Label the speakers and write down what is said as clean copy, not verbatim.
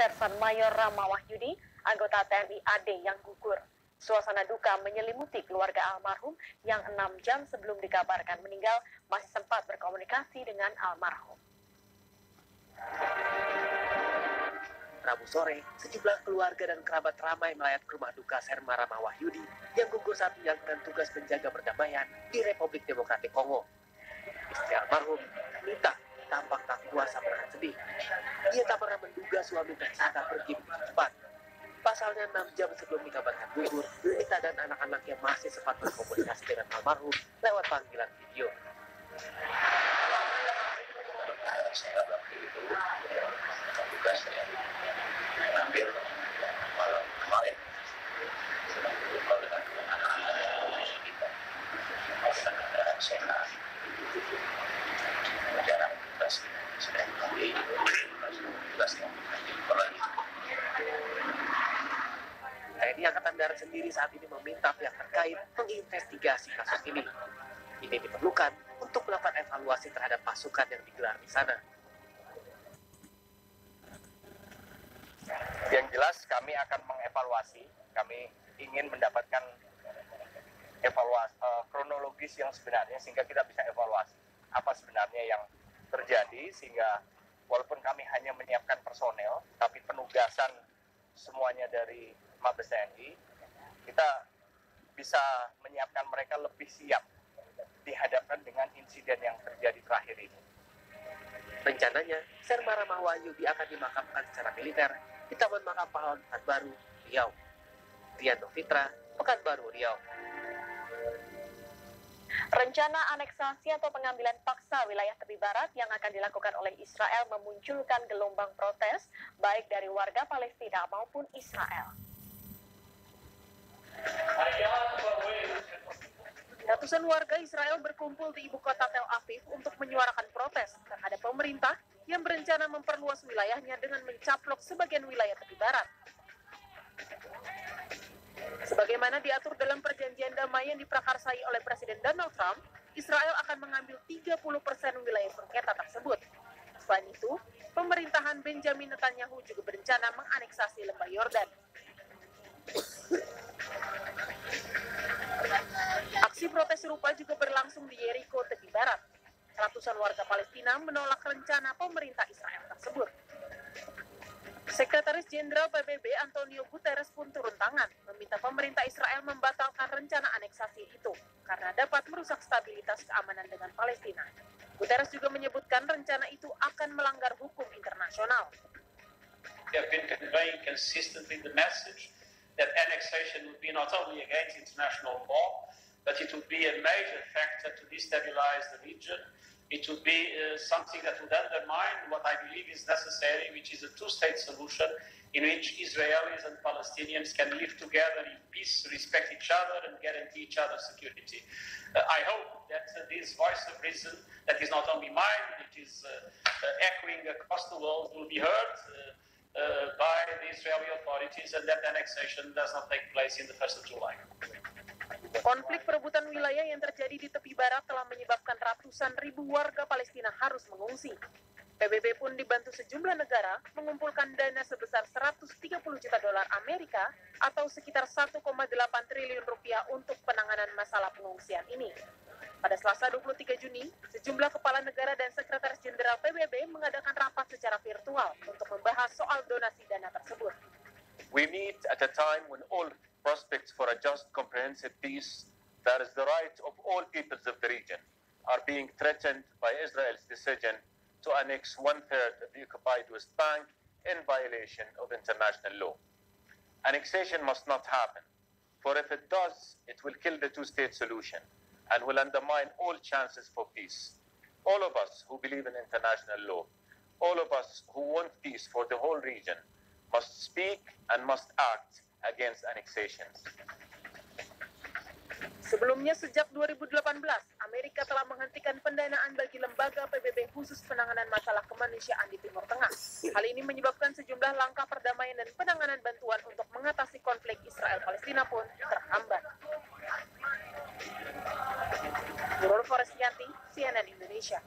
Speaker 1: Sersan Mayor Rama Wahyudi, anggota TNI AD yang gugur. Suasana duka menyelimuti keluarga almarhum yang 6 jam sebelum dikabarkan meninggal masih sempat berkomunikasi dengan almarhum.
Speaker 2: Rabu sore, sejumlah keluarga dan kerabat ramai melayat ke rumah duka Serma Rama Wahyudi yang gugur saat menjalankan tugas penjaga perdamaian di Republik Demokratik Kongo. Istri almarhum, Nita, tampak tak kuasa menahan sedih. Ia tak pernah menduga suami tersangka pergi begitu cepat. Pasalnya 6 jam sebelum dikabarkan gugur, Nita dan anak-anaknya masih sempat berkomunikasi dengan almarhum lewat panggilan video.
Speaker 3: Saya waktu itu tugasnya hampir malam kemarin sedang berjumpa dengan anak-anak kita dalam keadaan sehat, jarak tugas sedang kembali tugas yang berlanjut.
Speaker 2: TNI Angkatan Darat sendiri saat ini meminta pihak terkait menginvestigasi kasus ini. Ini diperlukan untuk melakukan evaluasi terhadap pasukan yang digelar di sana.
Speaker 4: Yang jelas kami akan mengevaluasi, kami ingin mendapatkan evaluasi kronologis yang sebenarnya sehingga kita bisa evaluasi apa sebenarnya yang terjadi, sehingga walaupun kami hanya menyiapkan personel, tapi penugasan semuanya dari Mabes TNI, kita bisa menyiapkan mereka lebih siap dihadapkan dengan insiden yang terjadi terakhir ini.
Speaker 2: Rencananya, Serma Rama Wahyudi akan dimakamkan secara militer di Taman Makam Pahlawan Pekanbaru, Riau. Dian Novitra, Pekanbaru, Riau.
Speaker 1: Rencana aneksasi atau pengambilan paksa wilayah tepi barat yang akan dilakukan oleh Israel memunculkan gelombang protes baik dari warga Palestina maupun Israel. Ratusan warga Israel berkumpul di ibu kota Tel Aviv untuk menyuarakan protes terhadap pemerintah yang berencana memperluas wilayahnya dengan mencaplok sebagian wilayah tepi barat. Sebagaimana diatur dalam perjanjian damai yang diprakarsai oleh Presiden Donald Trump, Israel akan mengambil 30% wilayah sengketa tersebut. Selain itu, pemerintahan Benjamin Netanyahu juga berencana menganeksasi lembah Yordan. Aksi protes serupa juga berlangsung di Yeriko, tepi barat. Ratusan warga Palestina menolak rencana pemerintah Israel tersebut. Sekretaris Jenderal PBB Antonio Guterres pun turun tangan, meminta pemerintah Israel membatalkan rencana aneksasi itu karena dapat merusak stabilitas keamanan dengan Palestina. Guterres juga menyebutkan rencana itu akan melanggar hukum internasional.
Speaker 5: They have been conveying consistently the message that annexation would be not only against international law, but it would be a major factor to destabilize the region. It would be something that would undermine what I believe is necessary, which is a two-state solution in which Israelis and Palestinians can live together in peace, respect each other, and guarantee each other security. I hope that this voice of reason, that is not only mine, it is echoing across the world, will be heard by the Israeli authorities, and that annexation does not take place in the 1st of July.
Speaker 1: Konflik perebutan wilayah yang terjadi di tepi barat telah menyebabkan ratusan ribu warga Palestina harus mengungsi. PBB pun dibantu sejumlah negara mengumpulkan dana sebesar 130 juta dolar Amerika atau sekitar 1,8 triliun rupiah untuk penanganan masalah pengungsian ini. Pada Selasa 23 Juni, sejumlah kepala negara dan sekretaris jenderal PBB mengadakan rapat secara virtual untuk membahas soal donasi dana tersebut.
Speaker 4: We meet at a time when all prospects for a just, comprehensive peace that is the right of all peoples of the region are being threatened by Israel's decision to annex 1/3 of the occupied West Bank in violation of international law. Annexation must not happen, for if it does, it will kill the two-state solution and will undermine all chances for peace. All of us who believe in international law, all of us who want peace for the whole region, must speak and must act against annexations.
Speaker 1: Sebelumnya sejak 2018, Amerika telah menghentikan pendanaan bagi lembaga PBB khusus penanganan masalah kemanusiaan di Timur Tengah. Hal ini menyebabkan sejumlah langkah perdamaian dan penanganan bantuan untuk mengatasi konflik Israel-Palestina pun terhambat. Nurul Forestianti, CNN Indonesia.